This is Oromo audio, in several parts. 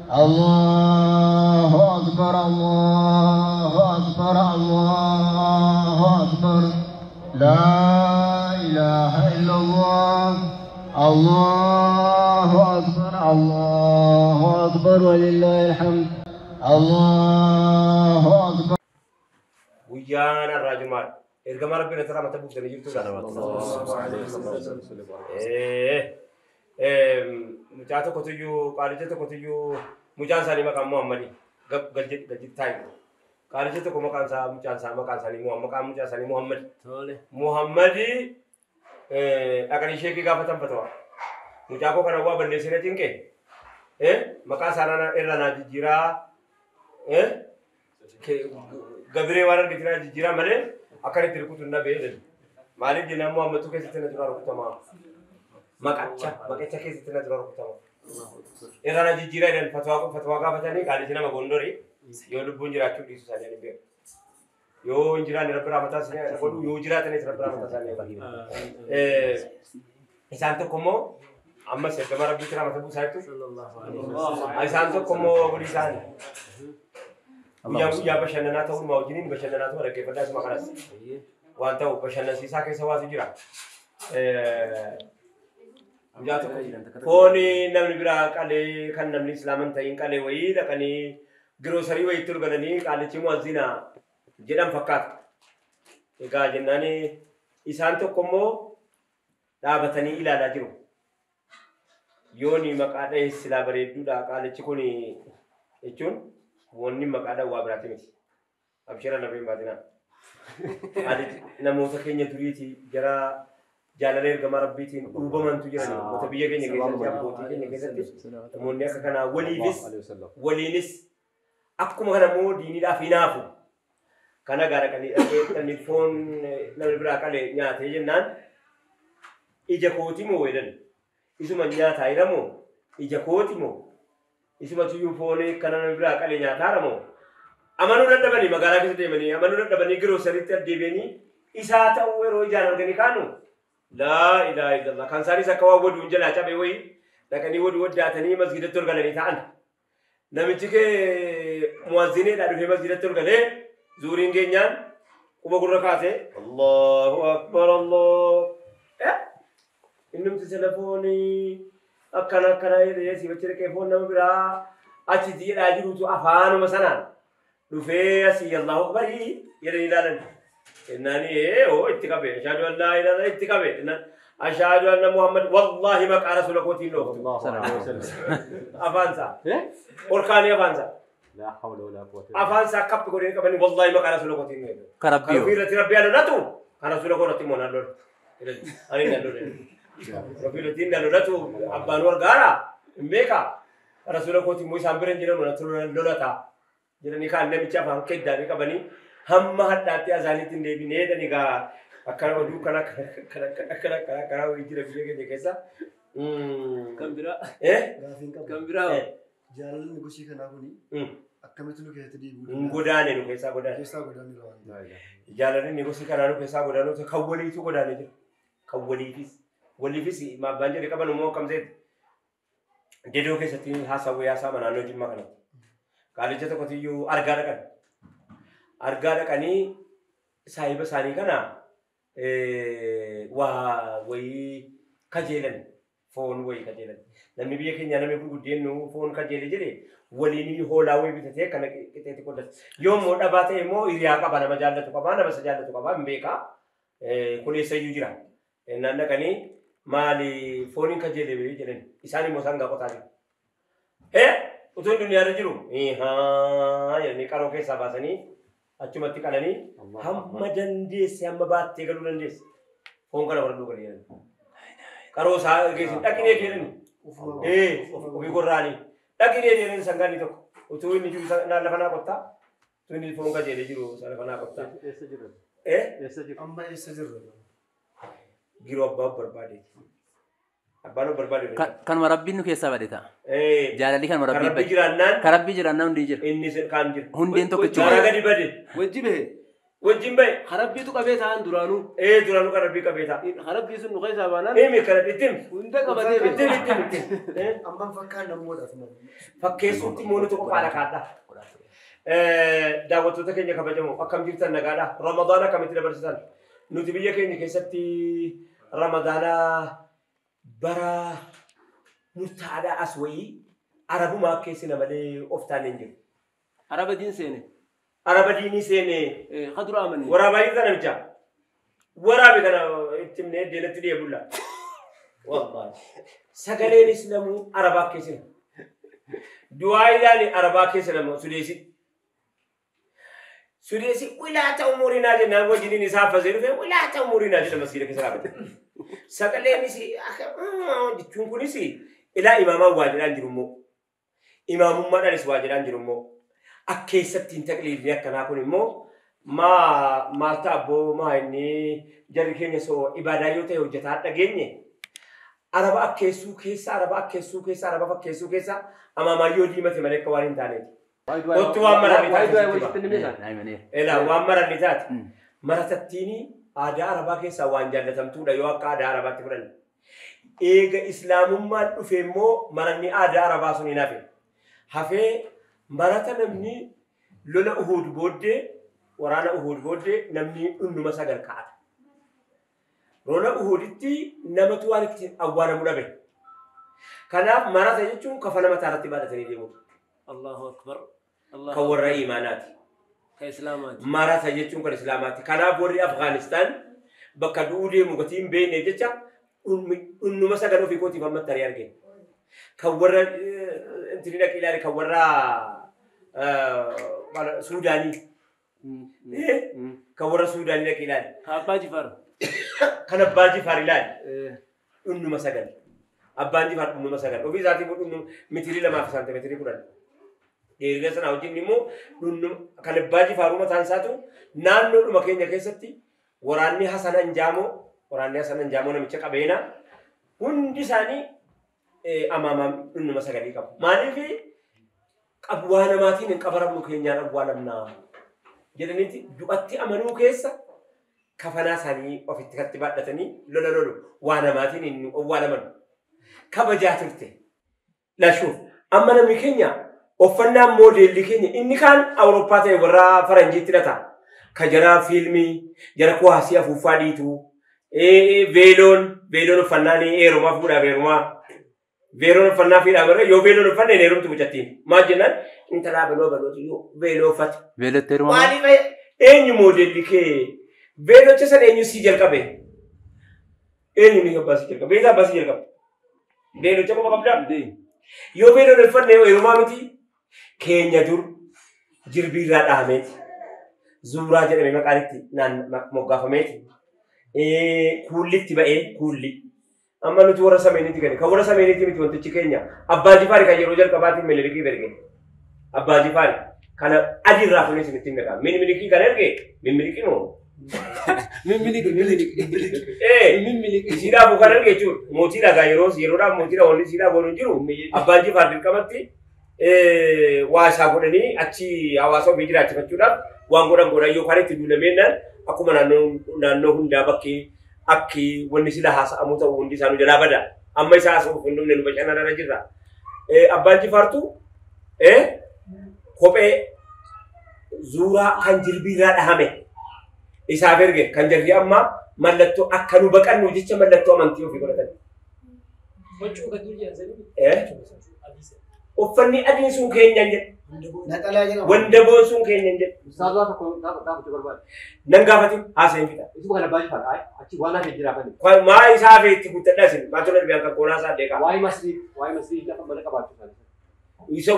الله أكبر الله أكبر الله أكبر لا إله إلا الله الله أكبر الله أكبر ولله الحمد الله أكبر ويانا الراجمات إرجع مرة بينا ترى ما تبغى تنجيب تقول مجاته كتيجو كارجته كتيجو مجان سالي ما كم محمدي gajit time kalau itu kau makan sani Muhammad sani Muhammadi akan isi kita apa tahu mujako karena gua benda sini tinggi maka sarana erana jira gabire waran kita jira mana akan itu terkutunda beden malik jina Muhammad tu kesini tu naruh utama maka kesini tu naruh utama erana jira dan fatwa apa tadi kalau sini mah gondori yo lubun jira tu di susah jadi biar yo jira ni berapa matasnya aku yo jira tadi berapa matasnya Santo como amma se kamar bitra matabu saitu ay santo como gulisan ya bashana tahu mau jinin bashana tahu reke pada sama karas wanta bashana sisa ke sawa sijira jatuh koni namni bira kale kan namni islaman tayin kale wai da kani grocery wai tur ganani kale chimu azina jedam fakat ega jennani isanto como dhabatanii ilaalaa jiru yooni maqaadha silaa bareedduudha qaalichi kun jechuun wanni maqaadha waa biraati miti abshira nabeen baatinaa qaalichi namoota keenya duriiti jara jaalala ergama rabbiitiin uumamantu jiran wata biyya keenya keessatti abbootii keenya keessatti namoonni akka kanaa waliinis akkuma kana immoo diiniidhaaf hinaafu kana gaara qanii dhaqee foon namni biraa qalee nyaatee jennaan ija kooti moo wedan isuma nyaata iramo ija kooti moo isuma tuyu foone kana bira qale nyaata ramo amanu dadabani magala keessatti deemanii amanu dadabani grocerytti addeebanii isaa ta'u yeroo ijaan arganii kaanu la ilaha illallah kan saaris akka waa wadu jala cabe wayi dhaqanii wadu waddaatanii masgidatti orgalanii ta'an namichi kee muazzineedha dhufee masgidatti orgalee zuuriin keenyaan quba gurra kaase Allahu akbar Allah innum telefoni akkana yesi wachire ke phone nama bira achi diida jirutu afanu masanan dufe asi Allahu akbar yere ilalan innani ittikabe ashhadu an la ilaha illa ittikabe ashhadu anna muhammad wallahi ma qala sulakoti no avanza orkani avanza la hawla wala quwwata avanza kap ko de kabani wallahi ma qala sulakoti no karabbiyo rabbiya natu kana sulakoti monallo ani nallo Rabbiyo tinda lolatu abbaan wargaara mbeka rasuula kooti moo isaan biran jiran lolata jedhanii kaan namicha afaan keddaanii qabanii hamma hadhaatti azaaniitiin deebinee dhani gaa akkana oduu kana wayii jira biyya keenya keessa kan biraa jaalalli gosii kanaa kuni akkamitti nu keessatti deebi'u godaane nu keessaa godaane jaalalli gosii kanaa nu keessaa godaanota kan waliitu godaane jira kan waliifis maabbaan jedhe qaban immoo akkam ta'etti dedoo keessatti haasawee haasama naannoo jimmaa kanatti qaalicha tokkotiyyuu argaa dhaqanii saahiba isaanii kana waa wayii kajeelan foon wayii kajeelan namni biyya keenya namni gurguddeennu foon kajeele jedhe waliin hoolaa wayii bitatee kana qixeetti qoddate yoommoo dhabaa ta'e immoo hiriyaa qaba nama jaallatu qaba nama isa jaallatu qaba hin beekaa kun eessayyuu jira naan dhaqanii maali fooniin kajeele jedhan isaan immoo sangaa qotaa jiru utuun duniyaarra jiru jedhanii qaroo keessaa baasanii achumatti qalanii hamma dandeesse hamma baattee galuu dandeesse foon kana farduu gadi jedhan qaroo isaa geessin dhaqinee jedhani ofii gorraanii dhaqinee jedhani sangaanii tokko utuu inni jiru lafa naa qottaa utuu inni foon kajeele jiru lafa naa qottaa eessa jiru amma eessa jiru giroo abbaa barbaade abbaan barbaade kan rabbiin nu keessaa badeta jaalalli kan rabbii jiraannaan kan rabbii jiraannaan hundi jira inni kan jira hundeen tokkichi bara gadi bade wajji bahe wajjin bahe. Harabbiitu qabee ta'an duraanuu. Duraanuu kan rabbii qabee ta'a. Harabbii sun nu keessaa baanaan. Emi kana ittim. Hunda qabatee ittim. Amman fakkaan namoota Fakkeessuutti moonu tokko faana kaadha. Daawwattoota keenya kabajamoo akkam jirtan nagaadha. Ramadaana akkamitti dabarsitan? Nuti biyya keenya keessatti Ramadaana bara murtaadhaa as wayii Arabumaa keessina malee of taaneen jiru. Araba diin seene. Araba diinii seene. Kadura amanii. Waraabaa jirta namicha. Waraabe kana itti himnee deelatti deebulla. Wallahi. Sagaleen Islaamuu Arabaa keessina. Du'aa ilaali Arabaa keessa nama Sudeesi. Sudeesi wilaata umurinaa jennaan wajjiniin isaa fasee dhufe wilaata umurinaa jedha masjiida keessa dhaabate. Sagaleen isi jechuun kunis ilaa imaamaan waa jedhaan jiru immoo. Imaamummaadhaanis waa jedhaan jiru immoo. Akkeessatti hin taqliifne akkanaa kun immoo maal ta'a abboo maa inni jarri keenya soo ibaadaa yoo ta'e hojjetaa dhageenye. Araba akkeessuu keessa Araba fakkeessuu keessa amaamayyoo diimate malee akka waan hin taaneeti. Kottu waan marannitaati. Elaa waan marannitaati. Maratattiini aadaa Arabaa keessaa waan jaallatamtuudha yoo akka aadaa Arabaatti fudhanne. Eega Islaamummaan dhufe immoo maranni aadaa Arabaa sun hin hafe. Hafee marata namni lola Uhud booddee waraana Uhud booddee namni dhundhuma sagal kaa'ata. Lola Uhuditti namatu waan ittiin awwaalamu dhabe. Kanaaf marata jechuun kafana mataa irratti baadhatanii deemu. Allahu Akbar. Kan warra imaanaati. Kan Islaamaati. Marata jechuun kan Islaamaati. Kanaaf warri Afgaanistaan bakka du'uu deemu gatii hin beekne jecha dhundhuma sagal ofii kootiif amma tarii argine. Kan warra intiin dhaqee ilaale kan warra Suudaanii. Kan warra Suudaanii dhaqee ilaale. Abbaa Jifaar. Kan Abbaa Jifaar ilaale. Dhundhuma sagal. Abbaan Jifaar dhundhuma sagal. Ofii isaatii dhundhuma mitirii lamaa fi saantimeetirii kudhan. Dheerina sana wajjin immoo kan Abbaa Jifaaruu mataan isaatu naannoodhuma keenya keessatti waraanni Hasan Anjaamoo namicha qabeena hundi isaanii amaamaan dhundhuma sagalii qabu. Maaliif qabwaa namaatiin hin qabaramnu keenyaan awwaalamnaa jedhaniiti du'atti amanuu keessa kafanaa isaanii ofitti katti baadhatanii lola lolu waa namaatiin hin awwaalaman. Kabajaa turte. Lashuuf amma namni keenya uffannaan moodeelli keenya inni kaan Awurooppaa ta'e warra Faranjiitti hidhata. Ka jara fiilmii, jara kuwaasii afuuffaa dhiitu, veeloon uffannaan heerumaa fuudhaaf heerumaa. Veeloon uffannaa fi dhaabarra yoo veeloon uffanne hin heerumtu mucattiin. Maal jennaan intalaa balootu yoo veeloo uffate. Veelootti heerumaa. Maaliif eenyu moodeelli kee veelocha sana eenyu sii jalqabe? Eenyu ni abbaa sii jalqabe? Beekaa abbaa sii jalqabe? Veelocha qofa qabdaa? Yoo veeloon uffanne heerumaa miti keenya dur jirbiirraa dhahameeti. Zuuraa jedhame maqaan itti moggaafameeti. Kuullitti ba'ee kuulli. Amma nuti warra sameenitti gane. Kan warra sameenitti miti wantichi keenya. Abbaa Jifaari kan yeroo jalqabaatiin Minilikii erge. Abbaa Jifaari kana adiirraa fuunee isinitti hin dhaqaa. Minilikii kan erge Minilikii moo? Minilikii. Siidhaafuu kan erge jechuudha. Mootiidha gaa yeroodhaaf mootiidha wanti siidhaa godhu jiru. Abbaan Jifaar dirqamatti waa isaa godhanii achi hawaasa ofii jiraachifachuudhaaf waan godhan yookaan itti duulameenaan akkuma naannoo hundaa bakkee akki wanni sila haasa'amu ta'u hundi isaanii jalaa bada. Amma isaa haasa'uuf hin dhumne nu bashannanarra jirra. Abbaan Jifaartu kophee zuuraa kan jirbiirraa dhahame isaaf erge kan jarri amma mallattoo akka nu baqannu jecha mallattoo amantii ofii godhatan. Uffanni adiin sun keenyan jedhe. Wandaboon sun keenyan jedhe. Nan gaafatin haasa'in fida. Maa isaa feetti guuttadhaa isin maa tola dhibeen kan qoonaa isaa deeqaa.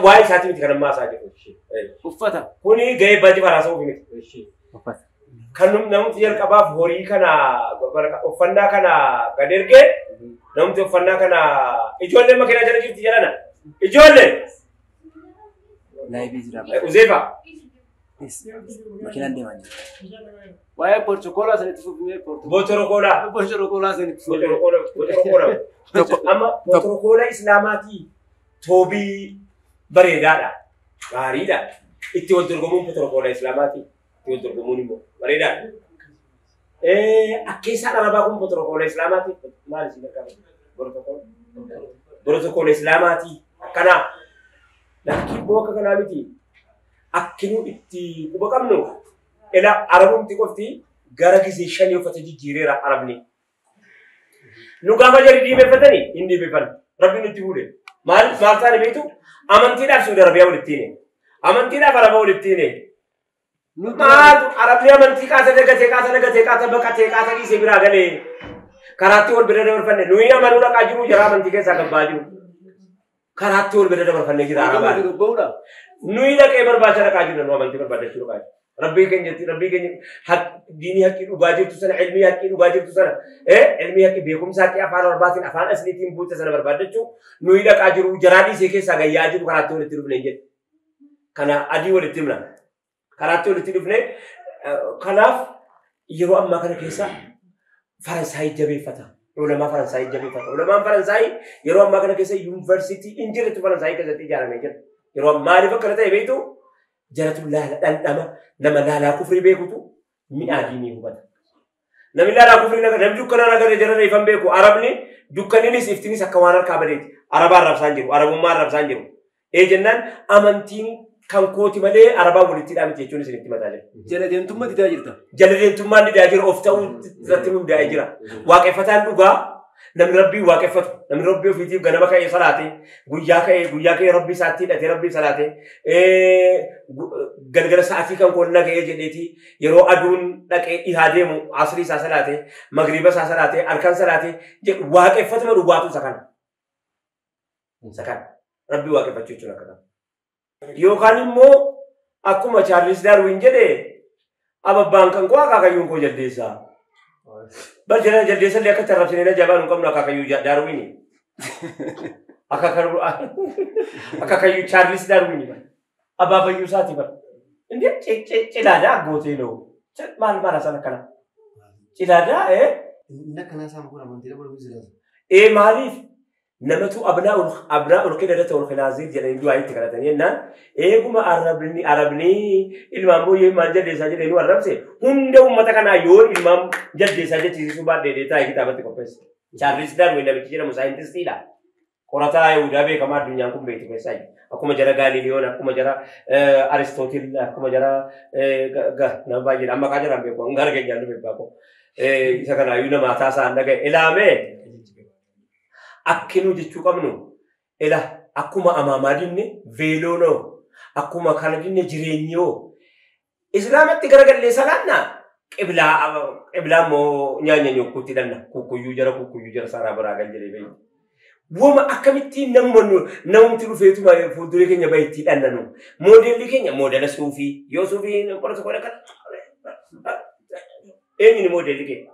Waa'ee isaati miti kan ammaa isaa jedhu. Uffata. Kuni gahee Abbaa Jifaar haasa'uuf miti. Kan namni jalqabaaf horii kana uffannaa kana gad ergee namni uffannaa kana ijoollee makiinaa jala jirti jedhana. Ijoollee. Laayibii jira. Uzeefa. Makiinaan deemaa jira. Waa'ee Poorchukoolaa sanitti fufnee Bootorokoolaa. Poorchukoolaa sanitti fufnee. Bootorokoolaa. Amma Bootorokoolaa Islaamaatii toobii bareedaadha. Gaariidha. Itti wal dorgomuun Bootorokoolaa Islaamaatii. Yoo dorgomuun immoo bareedaa. Akkeessaan Arabaa kun protokoola Islaamaati. Maal isin akka protokoola Islaamaati. Akkanaa lakkiin booka kanaa miti. Akkinuu itti quba qabnu ila Arabumti qofti gara gisee shanii uffata jijjiireera Arabni. Nu gaafa jari diimeeffatanii hin diimeeffan. Rabbiin itti fuudhe. Maal taane beektu amantiidhaaf Saudi Arabiyaa walitti hine. Amantiidhaaf Arabaa walitti hine. Maaltu Arabni amantii kaasa dagatee kaasa baqatee kaasa dhiisee biraa galee karaatti wal bira dabarfanne nuyi amanuu dhaqaa jiru jara amantii keessaa gabbaa jiru. Karaatti wal bira dabarfanne jira Arabaa. Nuyi dhaqee barbaacha dhaqaa jiru nu amantii barbaadachuu dhaqaa jiru. Rabbii keenya diinii haqqii dhugaa jirtu sana ilmii haqqii dhugaa jirtu sana ilmii haqqii beekumsa haqqii afaan Arabaatiin afaan asliitiin buute sana barbaadachuu nuyi dhaqaa jiru jaraa dhiisee keessaa gayyaa jiru karaatti walitti dhufne jedhe. Kana adii walitti himna. Karaatti walitti dhufne kanaaf yeroo ammaa kana keessa Faransaayii jabeeffata. Ulamaa Faransaayii jabeeffata. Ulamaan Faransaayii yeroo ammaa kana keessa yuunivarsiitii injiratu Faransaayii keessatti ijaaramee jira. Yeroo maaliif akkana ta'e beektu jaratu dhandhama nama laalaa kufrii beekutu mi'aa diinii hubata. Namni laalaa kufrii namni dukkanaan agarre jara reeffan beeku. Arabni dukkaninis iftinis akka waan harkaa badeeti. Arabaa arrabsaan jiru. Arabummaa arrabsaan jiru. Jennaan amantiin kan kooti malee Arabaa walitti dhaabite jechuun isinitti mataa jira. Jala deemtummaa didaa jirta. Jala deemtummaan didaa jira of ta'uu irratti hundaa'ee jira. Waaqeffataan dhugaa namni Rabbii waaqeffatu namni Rabbii ofiitiif ganama ka'ee salaate guyyaa ka'ee Rabbii isaatti hidhatee Rabbii salaate galgala sa'aatii kan koon naga'ee jedheeti yeroo aduun dhaqee dhihaa deemu asrii isaa salaate magriiba isaa salaate halkan salaate jedhu waaqeffatuma dhugaatu isa kana. Isa kana Rabbii waaqeffachuu jechuun akka kana. Yookaan immoo akkuma Charles Darwin jedhe ababbaan kan koo akaakayyuun koo jaldeessaa. Bal jala jaldeessa illee akka tarrabsinee jabaan hin qabnu akaakayyuu Darwin. Akaakayyuu Charles Darwin. Abaabayyuu isaati bara. Indee cilaadaa gootee loo. Maal asana kana? Cilaadaa Inna kana isaan kun amantii dhabuu jira. Maaliif? Namatu abnaa'ul qidadata wal khinaazir jedhanii du'aa itti kadhatanii jennaan eeguma arabni ilmaan booyyee ilmaan jaldeessaa jedhanii nu arrabse hunda uummata kanaa yoo ilmaan jaldeessaa jechisiisuu baadhee taa'ee kitaabatti qopheesse. Charles Darwin namichi jedhamu saayintistiidha. Qorataa Yihudaa beekamaa addunyaan kun beektu keessaa akkuma jara Gaaliiliyoon akkuma jara Aristootil akkuma jara nama baay'eedha amma kaa jiraan beeku hanga argeenyaan nu beeku isa kanaayyuu namaa taasaan dhaga'e ilaamee Akkinu jechuu qabnu ila akkuma amaamaa dinne veeloonoo akkuma kana dinne jireenyoo Islaamatti garagallee salaannaa qiblaa moo nyaanya nyokkuutti dhanna kukkuyyuu jara saaraa biraa gal jedhee beeku. Woma akkamittiin namumti dhufeetuma fuulduree keenya baay'ittii dhannanu moodelli keenya moodela suufii yoo suufii qorata godha kana eenyuni moodelli keenya.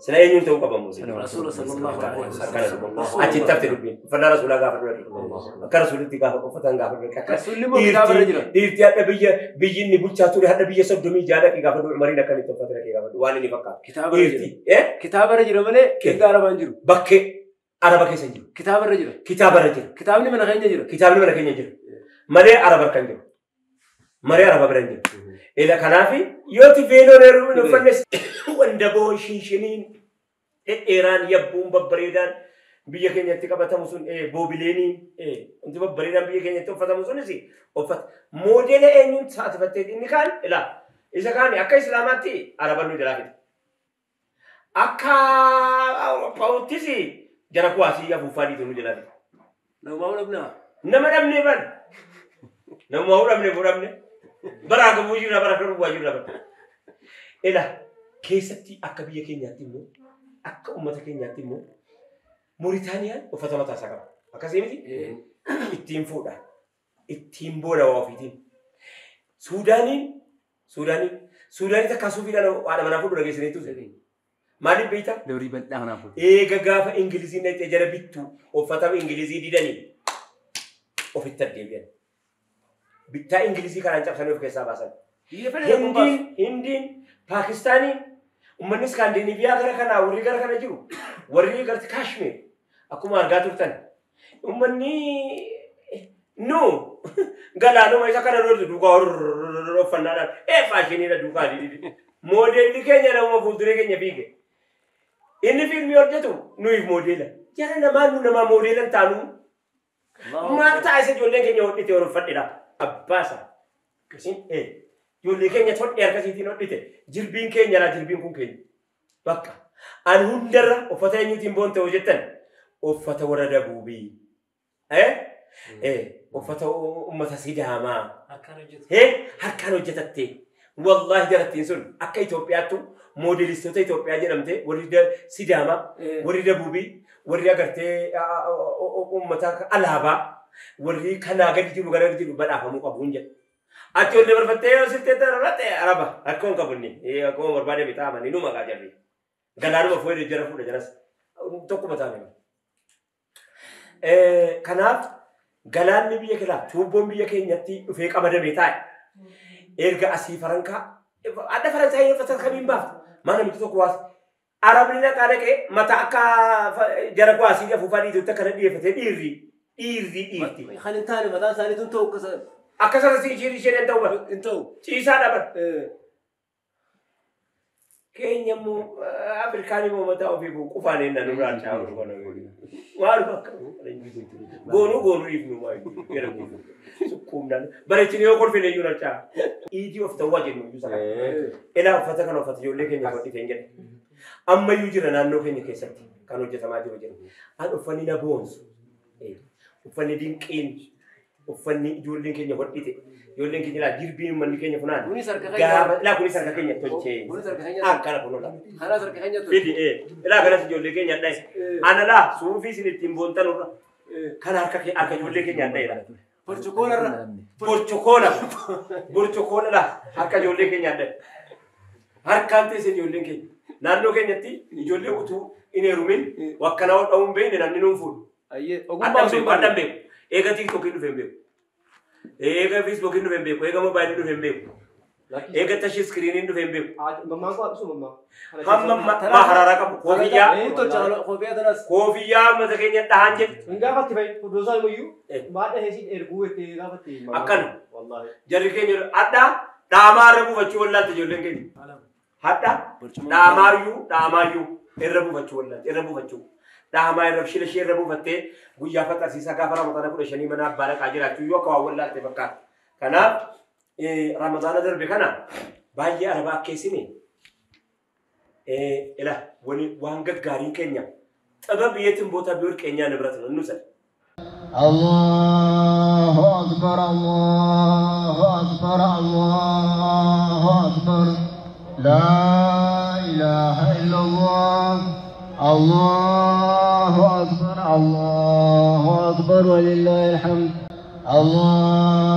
Sila eenyuun ta'uu qabamu. Rasuula sallallahu alaihi wasallam. Achi tafte dubbiin. Uffannaa rasuulaa gaafa dura. Akka rasuulitti gaafa uffatan gaafa dura. Rasuulli moo kitaaba irra jira? Dhiirti hadha biyyi inni bulchaa ture hadha biyya 30 jaalaqi gaafa dura umariin akkamitti uffata dhaqee gaafa waan inni fakkaatu. Kitaaba irra jira. Kitaaba irra jira malee egaa Arabaan jiru. Bakkee Araba keessa jiru. Kitaaba irra jira. Kitaaba irra jira. Kitaabni mana keenya jira. Kitaabni mana keenya jira. Malee Araba kan jiru. Malee Araba bira jiru. Ila kanaafi yooti veeloo uffannes wanda boo shinshiniin Eeraan yabbuun babbareedaan biyya keenyatti qabatamu sun boobileeniin wanti babbareedaan biyya keenyatti uffatamu sunis uffata moodela eenyuun saatifattee inni kaan ilaa isa kaan akka Islaamaatti Araban nu jalaa fide. Akka Awurooppaawuttis jara kuwaasii afuuffaa dhiitu nu jalaa fide. Nama dhabnee ban. Nama dhabne baraa gabuu jirra bara kan bu'aa jirra bara. Ilaa keessatti akka biyya keenyaatti immoo akka ummata keenyaatti immoo Mooritaaniyaan uffata mataa isaa qaba. Akkasii miti ittiin fuudha. Ittiin booda waa ofiitiin. Suudaaniin takkaa suufiidhaan haadha manaa fuudhu dhageessaniitu maaliif beektaa? Doorii bal'aa manaa fuudhu. Eega gaafa Ingiliziin dhaqxee jala bittu uffata Ingilizii didanii ofitti addeebi'an. Bittaa Ingilizii kanaan cabsanii of keessaa baasan. Hindiin, Paakistaaniin ummanni Iskaandinaviyaa gara kanaa warri gara kana jiru warri garti Kaashmir akkuma argaa turtan ummanni Galaanuma isa kana irratti duukaa uffannaadhaan faashiniidha duukaa moodeelli keenya nama fuulduree keenya fiige. Inni fiilmii hojjetu nuyiif moodeela. Jara namaa moodeelan taanu. Maal ta'a isa ijoolleen keenya hodhite uffadheedha. Abbaasa. Ijoollee keenya hodhee harkasiitiin hodhite. Jilbiin keenya laa jilbiin kun keenya. Bakka. An hundarra uffata eenyuutiin boonte hojjettan uffata warra dabuubii. Uffata ummata Sidaamaa. Harkaan hojjetatte. Wallahi jarattiin sun akka Itoophiyaattu moodelistoota Itoophiyaa jedhamte warri Sidaamaa, warri dabuubii, warri agartee ummata alaabaa, warri kanaa gadi jiru gara jiru badhaafamuu qabu hin jedhu. Ati ollee barfattee yoo siltee tararratte araba akka hin qabunni akkuma barbaade bitaa amanii nu maqaa jarri. Galaanuma fuudhee jara fuudha jaras tokkuma taane. Kanaaf galaanni biyya keenya tuubboon biyya keenyatti dhufee qamadamee taa'e. Erga asii Farankaa adda Faransaayii uffata kamiin baafta? Mana miti tokko waas Arabni naqaa dhaqee mata akka jara kuwaasii afuufaa dhiitutti akkana dhiyeeffatee dhiirti. Kan hin taane mataa isaaniitu ta'u akkasas isheen ta'u bara. hin ta'u. Ciisaadha bara. Keenya immoo Afrikaan immoo mataa ofii qufaan ennaa nurraan caa'u. Maal bakka goonuu dhiifnu maayii. Sukkuumdaan bareechine yoo kolfine iyyuu narcaa. Iidii of ta'uu jennu iyyuu saka. Elaa uffata kana uffata ijoollee keenya hodhiteen jedhe. Ammayyuu jira naannoo keenya keessatti kan hojjetamaa jiru jedhu. An uffanni na boonsu. Uffanni dinqiin uffanni ijoolleen keenya hodhite. Ijoolleen keenya laa jirbiin uummanni keenya funaan. Kunis harka keenya. Laa kunis harka keenya tolchee. Kunis harka keenya. Akkana kunuudha. Kanas harka keenya tolchee. Fidi elaa kanas ijoollee keenya adda. Ana laa suufii isin ittiin boontanurra. Kan harka ijoollee keenya adda. Burcukola la harka ijoollee keenya adda. Harkaan teessee ijoolleen keenya. Naannoo keenyatti ijoollee utuu hin heerumin wakkanaa hodhamuun beekne namni nuun fuudhu. Addan beeku. Eega tiiktookiin dhufe hin beeku. Eega feesbookiin dhufe hin beeku. Eega moobaayilii dhufe hin beeku. Eega tashi iskiriiniin dhufe hin beeku. Mammaan koo absu mammaa. Hamma haraaraa qabu. Koofiyyaa mata keenya dhahaan jedhu. Hin gaafatti fa'i fuuldursaa imuyyuu baadha heesiin erguu itti gaafatti. Akkana. Jarri keenya addaa dhaamaa irra buufachuu wallaalte ijoolleen keenya. Hadda dhaamaayyuu irra buufachuu wallaalte irra buufachuu. Dhaamaa irra shila ishee irra buufattee guyyaa faxarsiisaa gaafa Ramadaana 15 mana abbaa dhaqaa jiraachuu yoo akka waan wallaalte fakkaata. Kanaaf Ramadaana darbe kana baay'ee arabaa keessine waan gaggaariin keenya xaba biyyatiin boota biyyoo keenyaa nibrat ነው እንውሰድ الله أكبر الله أكبر الله أكبر لا إله إلا الله الله أكبر ولله الحمد الله